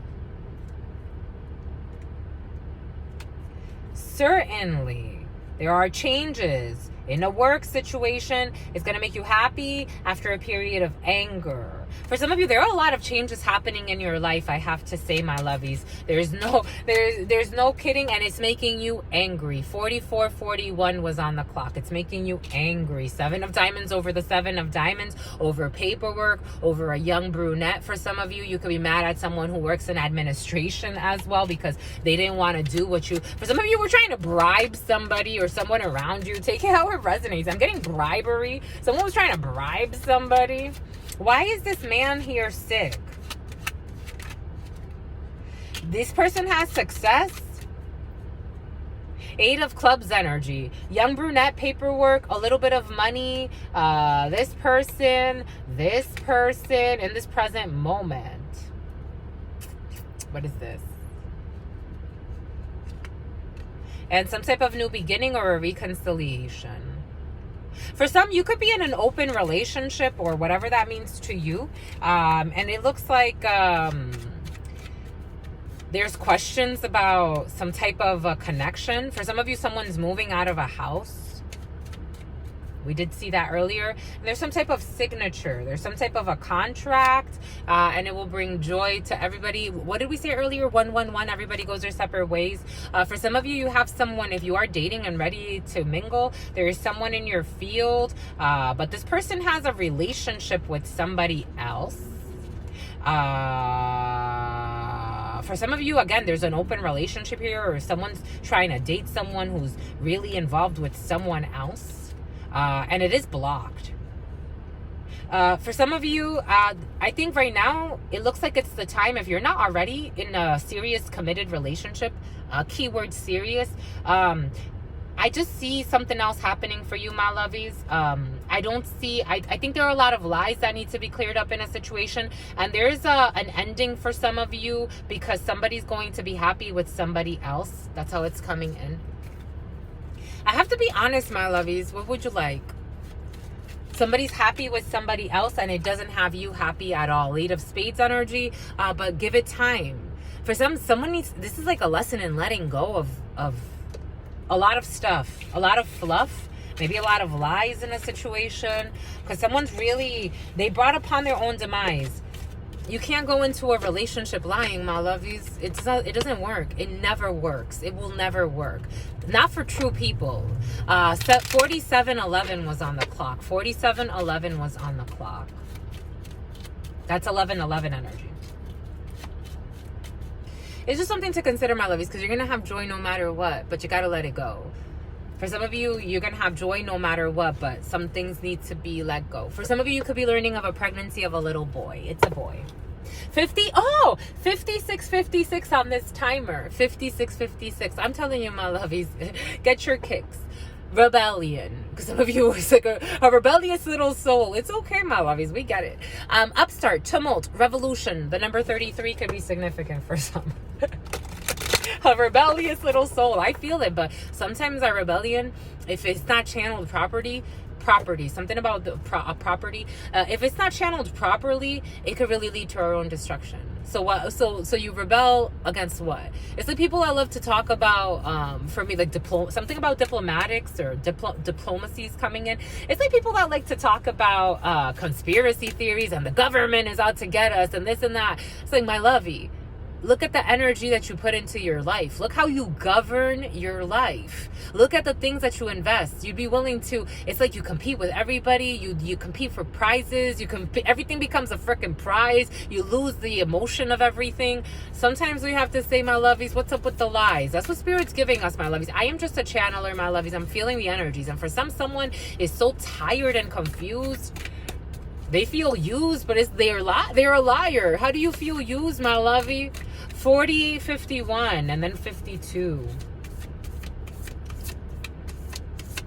Certainly, there are changes. In a work situation, it's going to make you happy after a period of anger. For some of you, there are a lot of changes happening in your life, I have to say, my lovies. There's no kidding, and it's making you angry. 4441 was on the clock. It's making you angry. 7 of Diamonds over the 7 of Diamonds, over paperwork, over a young brunette. For some of you, you could be mad at someone who works in administration as well because they didn't want to do what you... For some of you, were trying to bribe somebody or someone around you. Take it how it resonates. I'm getting bribery. Someone was trying to bribe somebody. Why is this man here sick? This person has success. 8 of Clubs energy. Young brunette, paperwork, a little bit of money. This person, in this present moment. What is this? And some type of new beginning or a reconciliation. For some, you could be in an open relationship or whatever that means to you. And it looks like there's questions about some type of a connection. For some of you, someone's moving out of a house. We did see that earlier. And there's some type of signature. There's some type of a contract. And it will bring joy to everybody. What did we say earlier? 111. Everybody goes their separate ways. For some of you, you have someone, if you are dating and ready to mingle, there is someone in your field. But this person has a relationship with somebody else. For some of you, again, there's an open relationship here, or someone's trying to date someone who's really involved with someone else. And it is blocked. For some of you, I think right now, it looks like it's the time, if you're not already in a serious committed relationship, keyword serious, I just see something else happening for you, my lovies. I think there are a lot of lies that need to be cleared up in a situation. And there's an ending for some of you because somebody's going to be happy with somebody else. That's how it's coming in. I have to be honest, my lovies. What would you like? Somebody's happy with somebody else and it doesn't have you happy at all. 8 of Spades energy, but give it time. For someone needs, this is like a lesson in letting go of a lot of stuff, a lot of fluff, maybe a lot of lies in a situation, because someone's really, they brought upon their own demise. You can't go into a relationship lying, my lovies. It doesn't work. It never works. It will never work. Not for true people. 4711 was on the clock. 4711 was on the clock. That's 1111 energy. It's just something to consider, my lovies, because you're going to have joy no matter what, but you got to let it go. For some of you, you're going to have joy no matter what, but some things need to be let go. For some of you, you could be learning of a pregnancy of a little boy. It's a boy. 56 on this timer. 56. I'm telling you, my lovies, get your kicks. Rebellion. Because some of you are like a rebellious little soul. It's okay, my lovies. We get it. Upstart, tumult, revolution. The number 33 could be significant for some. A rebellious little soul. I feel it, but sometimes our rebellion, if it's not channeled property, something about the property, if it's not channeled properly, it could really lead to our own destruction. So what? So you rebel against what? It's like people that love to talk about, for me, like something about diplomatics or diplomacies coming in. It's like people that like to talk about conspiracy theories and the government is out to get us and this and that. It's like, my lovey, look at the energy that you put into your life. Look how you govern your life. Look at the things that you invest. You'd be willing to, it's like you compete with everybody. You compete for prizes. Everything becomes a freaking prize. You lose the emotion of everything. Sometimes we have to say, my lovies, what's up with the lies? That's what Spirit's giving us, my lovies. I am just a channeler, my lovies. I'm feeling the energies. And for someone is so tired and confused. They feel used, but they're a liar. How do you feel used, my lovey? 4851 and then 52.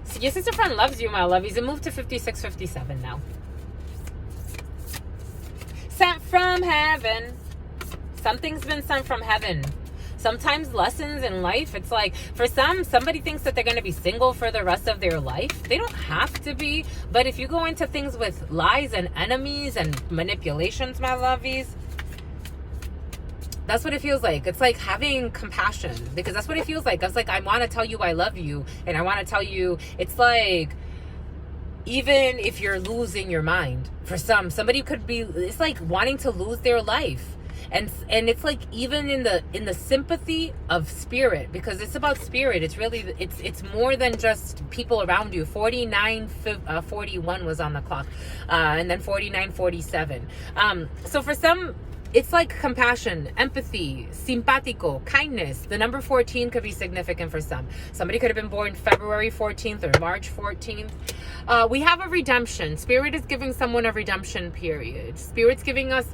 So your sister friend loves you, my lovies. It moved to 5657 now. Sent from heaven. Something's been sent from heaven. Sometimes lessons in life, it's like, for somebody thinks that they're going to be single for the rest of their life. They don't have to be. But if you go into things with lies and enemies and manipulations, my lovies, that's what it feels like. It's like having compassion, because that's what it feels like. It's like, I want to tell you I love you, and I want to tell you, it's like, even if you're losing your mind, for somebody could be, it's like wanting to lose their life. And it's like, even in the sympathy of spirit, because it's about spirit. It's really, it's more than just people around you. 49:41 was on the clock, and then 49:47. So for some, it's like compassion, empathy, simpático, kindness. The number 14 could be significant for some. Somebody could have been born February 14th or March 14th. We have a redemption. Spirit is giving someone a redemption period. Spirit's giving us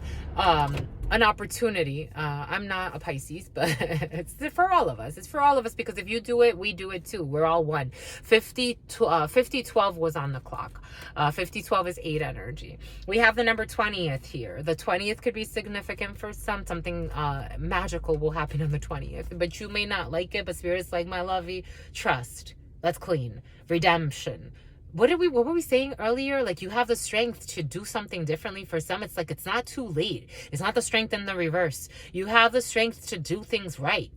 an opportunity. I'm not a Pisces, but it's for all of us. It's for all of us, because if you do it, we do it too. We're all one. 5012 was on the clock. 5012 is 8 energy. We have the number 20th here. The 20th could be significant for some. Something magical will happen on the 20th, but you may not like it. But Spirit's like, my lovey, trust. Let's clean. Redemption. What were we saying earlier? Like, you have the strength to do something differently. For some, it's like, it's not too late. It's not the strength in the reverse. You have the strength to do things right,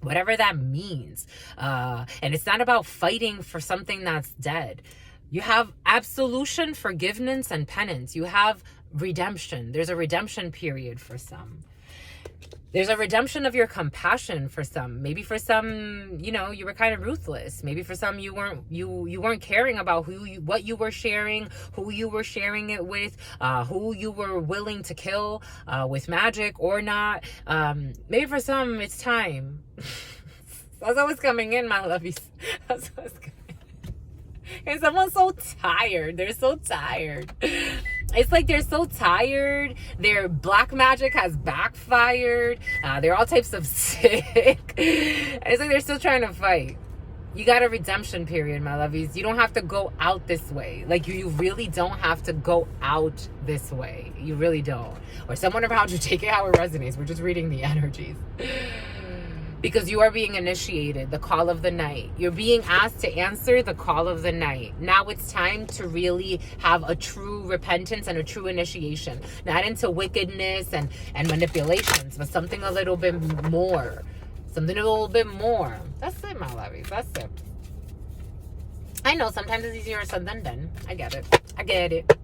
whatever that means. And it's not about fighting for something that's dead. You have absolution, forgiveness, and penance. You have redemption. There's a redemption period for some. There's a redemption of your compassion for some. Maybe for some, you know, you were kind of ruthless. Maybe for some, you weren't caring about what you were sharing, who you were sharing it with, who you were willing to kill with magic or not. Maybe for some, it's time. That's what's coming in, my lovies. That's what's coming. And someone's so tired. They're so tired. It's like they're so tired. Their black magic has backfired. They're all types of sick. It's like they're still trying to fight. You got a redemption period, my lovies. You don't have to go out this way. Like, you really don't have to go out this way. You really don't. Or someone around you, take it how it resonates. We're just reading the energies. Because you are being initiated, the call of the night. You're being asked to answer the call of the night. Now it's time to really have a true repentance and a true initiation. Not into wickedness and manipulations, but something a little bit more. Something a little bit more. That's it, my lovies. That's it. I know sometimes it's easier said than done. I get it. I get it.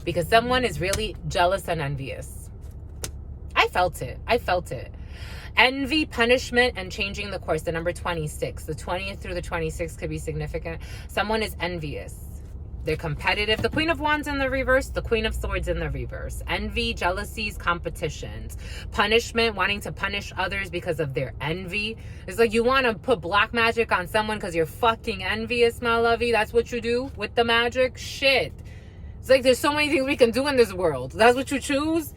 Because someone is really jealous and envious. I felt it. I felt it. Envy, punishment, and changing the course. The number 26. The 20th through the 26th could be significant. Someone is envious. They're competitive. The Queen of Wands in the reverse. The Queen of Swords in the reverse. Envy, jealousies, competitions. Punishment, wanting to punish others because of their envy. It's like you want to put black magic on someone because you're fucking envious, my lovey. That's what you do with the magic. Shit. It's like there's so many things we can do in this world. That's what you choose?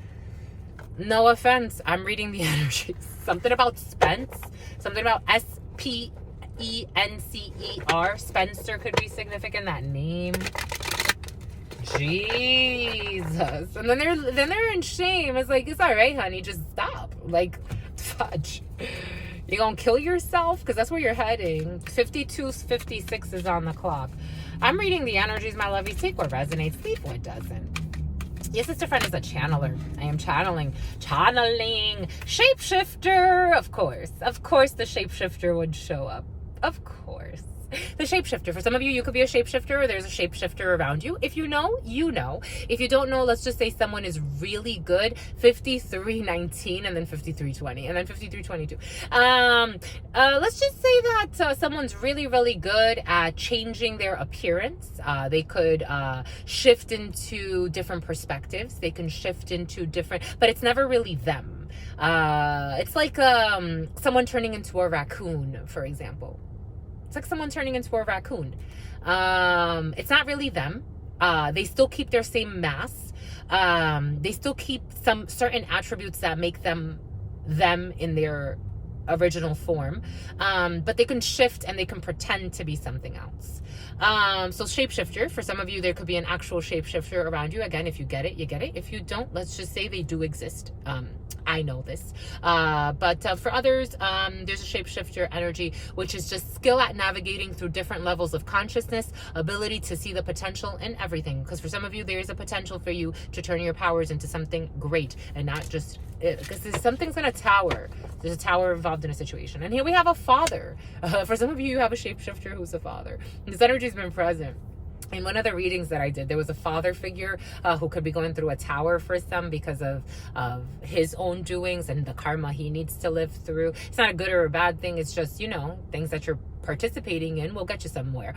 No offense. I'm reading the energies. Something about Spence. Something about Spencer. Spencer could be significant. That name. Jesus. And then they're in shame. It's like, it's all right, honey. Just stop. Like, fudge. You gonna kill yourself? Because that's where you're heading. 52:56 is on the clock. I'm reading the energies, my lovies. Take what resonates. Leave what doesn't. Your sister friend is a channeler. I am channeling shapeshifter. Of course the shapeshifter would show up. Of course. The shapeshifter. For some of you, you could be a shapeshifter, or there's a shapeshifter around you. If you know, you know. If you don't know, let's just say someone is really good. 53:19, and then 53:20, and then 53:22. Let's just say that someone's really, really good at changing their appearance. They could shift into different perspectives. They can shift into different, but it's never really them. It's like someone turning into a raccoon, for example. It's like someone turning into a raccoon. It's not really them. They still keep their same mass. They still keep some certain attributes that make them in their original form, but they can shift and they can pretend to be something else. So shapeshifter, for some of you, there could be an actual shapeshifter around you. Again, if you get it, you get it. If you don't, let's just say they do exist. I know this. But for others, there's a shapeshifter energy, which is just skill at navigating through different levels of consciousness, ability to see the potential in everything. Because for some of you, there is a potential for you to turn your powers into something great and not just it. Because something's in a tower. There's a tower involved in a situation. And here we have a father. For some of you, you have a shapeshifter who's a father. This energy's been present. In one of the readings that I did, there was a father figure who could be going through a tower for some because of his own doings and the karma he needs to live through. It's not a good or a bad thing. It's just, you know, things that you're participating in will get you somewhere.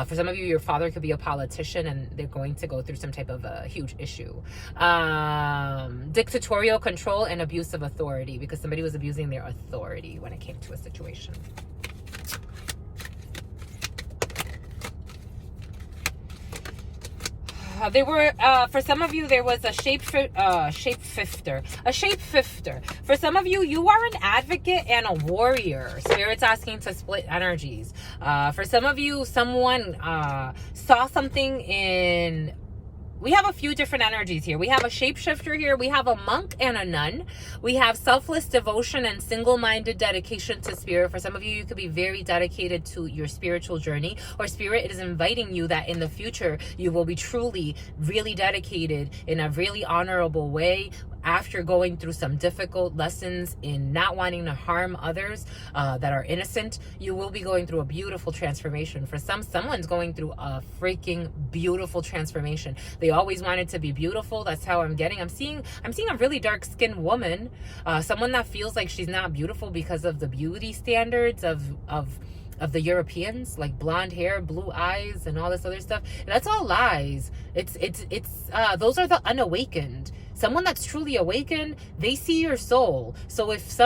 For some of you, your father could be a politician and they're going to go through some type of a huge issue. Dictatorial control and abuse of authority, because somebody was abusing their authority when it came to a situation. They were, for some of you, there was a shapeshifter. A shapeshifter. For some of you, you are an advocate and a warrior. Spirit's asking to split energies. For some of you, someone saw something in... We have a few different energies here. We have a shapeshifter here. We have a monk and a nun. We have selfless devotion and single-minded dedication to spirit. For some of you, you could be very dedicated to your spiritual journey, or spirit is inviting you that in the future, you will be truly, really dedicated in a really honorable way after going through some difficult lessons in not wanting to harm others that are innocent. You will be going through a beautiful transformation. For someone's going through a freaking beautiful transformation. They always wanted to be beautiful. That's how I'm getting. I'm seeing a really dark-skinned woman, someone that feels like she's not beautiful because of the beauty standards of the Europeans, like blonde hair, blue eyes, and all this other stuff. That's all lies. It's those are the unawakened. Someone that's truly awakened, they see your soul. So if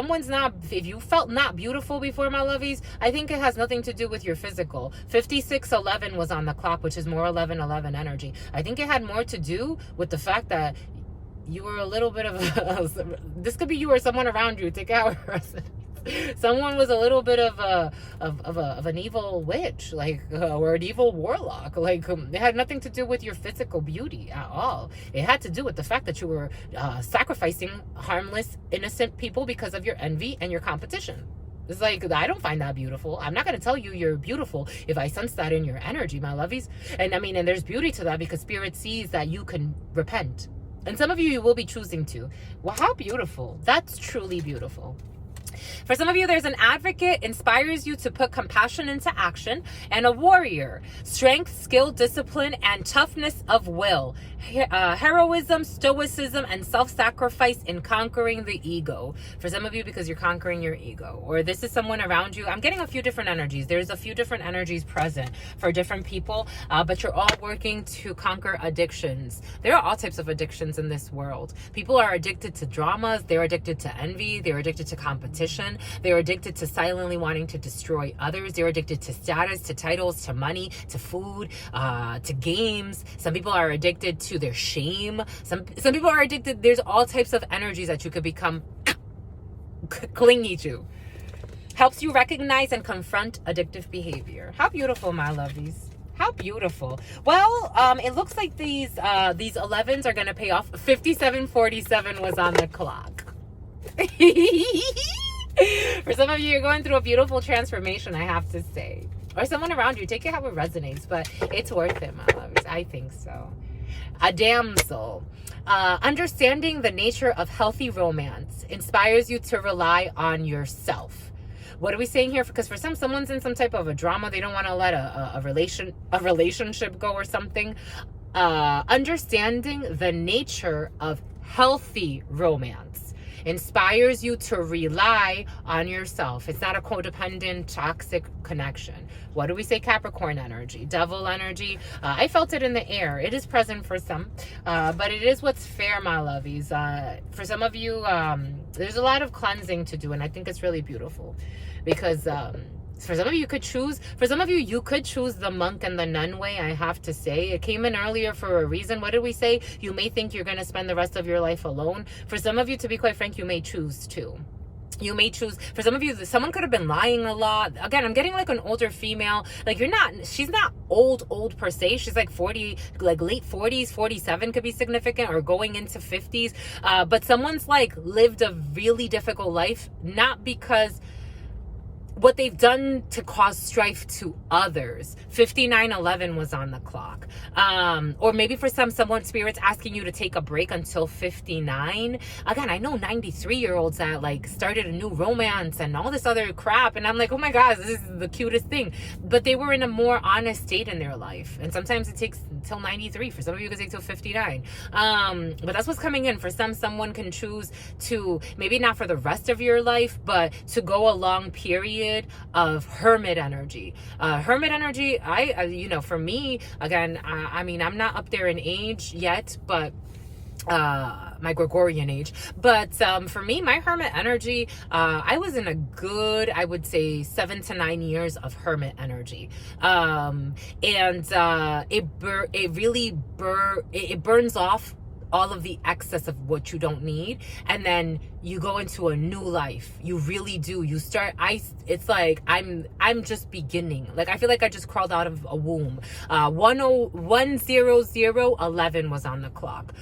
you felt not beautiful before, my lovies, I think it has nothing to do with your physical. 5611 was on the clock, which is more 1111 energy. I think it had more to do with the fact that you were a little bit of this could be you or someone around you. Take out someone was a little bit of an evil witch, like or an evil warlock. Like it had nothing to do with your physical beauty at all. It had to do with the fact that you were sacrificing harmless, innocent people because of your envy and your competition. It's like, I don't find that beautiful. I'm not going to tell you you're beautiful if I sense that in your energy, my lovies. And I mean, and there's beauty to that because spirit sees that you can repent. And some of you will be choosing to. Well, how beautiful. That's truly beautiful. For some of you, there's an advocate, inspires you to put compassion into action, and a warrior, strength, skill, discipline, and toughness of will, heroism, stoicism, and self-sacrifice in conquering the ego. For some of you, because you're conquering your ego, or this is someone around you. I'm getting a few different energies. There's a few different energies present for different people, but you're all working to conquer addictions. There are all types of addictions in this world. People are addicted to dramas. They're addicted to envy. They're addicted to competition. They're addicted to silently wanting to destroy others. They're addicted to status, to titles, to money, to food, to games. Some people are addicted to their shame. Some people are addicted. There's all types of energies that you could become clingy to. Helps you recognize and confront addictive behavior. How beautiful, my lovies. How beautiful. Well, it looks like these 11s are going to pay off. 5747 was on the clock. For some of you, you're going through a beautiful transformation, I have to say. Or someone around you. Take it how it resonates, but it's worth it, my loves. I think so. A damsel. Understanding the nature of healthy romance inspires you to rely on yourself. What are we saying here? Because for someone's in some type of a drama. They don't want to let a relationship go or something. Understanding the nature of healthy romance inspires you to rely on yourself. It's not a codependent, toxic connection. What do we say? Capricorn energy, devil energy. I felt it in the air. It is present for some, but it is what's fair, my lovies. For some of you, there's a lot of cleansing to do, and I think it's really beautiful because for some of you, you could choose the monk and the nun way, I have to say. It came in earlier for a reason. What did we say? You may think you're going to spend the rest of your life alone. For some of you, to be quite frank, you may choose to. You may choose, for some of you, someone could have been lying a lot. Again, I'm getting like an older female. Like she's not old per se. She's like 40, like late 40s, 47 could be significant, or going into 50s. But someone's like lived a really difficult life, not because what they've done to cause strife to others. 5911 was on the clock. Or maybe for someone, spirit's asking you to take a break until 59. Again, I know 93-year-olds that like started a new romance and all this other crap. And I'm like, oh my gosh, this is the cutest thing. But they were in a more honest state in their life. And sometimes it takes until 93. For some of you, it could take till 59. But that's what's coming in. For someone can choose to, maybe not for the rest of your life, but to go a long period of hermit energy. Hermit energy, for me, again, I mean, I'm not up there in age yet, but my Gregorian age, but for me, my hermit energy, I was in a good, I would say 7 to 9 years of hermit energy, and it burns off all of the excess of what you don't need, and then you go into a new life. You really do. You start, it's like I'm just beginning. Like I feel like I just crawled out of a womb. 10011 was on the clock.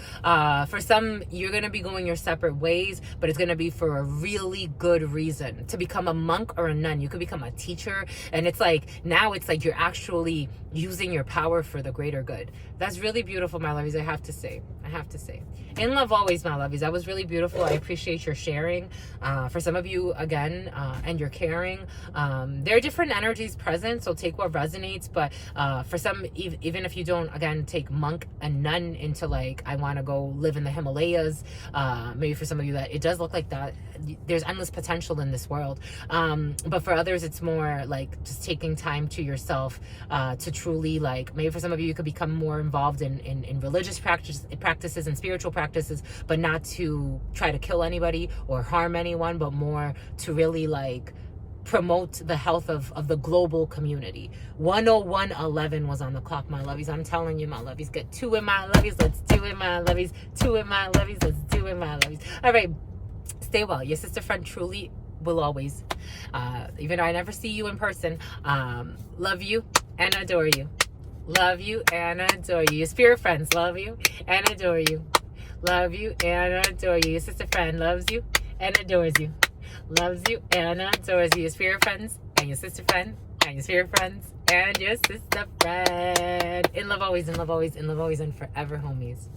For some, you're gonna be going your separate ways, but it's gonna be for a really good reason. To become a monk or a nun, you could become a teacher, and it's like now it's like you're actually using your power for the greater good. That's really beautiful, my lovies. I have to say. In love always, my lovies. That was really beautiful. I appreciate your sharing. For some of you, again, and your caring. There are different energies present, so take what resonates. But for some, even if you don't, again, take monk and nun into like, I want to go live in the Himalayas. Maybe for some of you that it does look like that. There's endless potential in this world. But for others, it's more like just taking time to yourself to truly, like, maybe for some of you, you could become more involved in religious practices and spiritual practices, but not to try to kill anybody or harm anyone, but more to really like promote the health of the global community. 10111 was on the clock, my lovies. I'm telling you, my lovies, get 2 in my lovies. Let's do it, my lovies. 2 in my lovies. Let's do it, my lovies. All right. Stay well. Your sister friend truly will always, even though I never see you in person, love you and adore you. Love you and adore you. Your spirit friends love you and adore you. Love you and adore you. Your sister friend loves you and adores you. Loves you and adores you. Your spirit friends and your sister friend and your spirit friends and your sister friend. In love always, in love always, in love always, and forever, homies.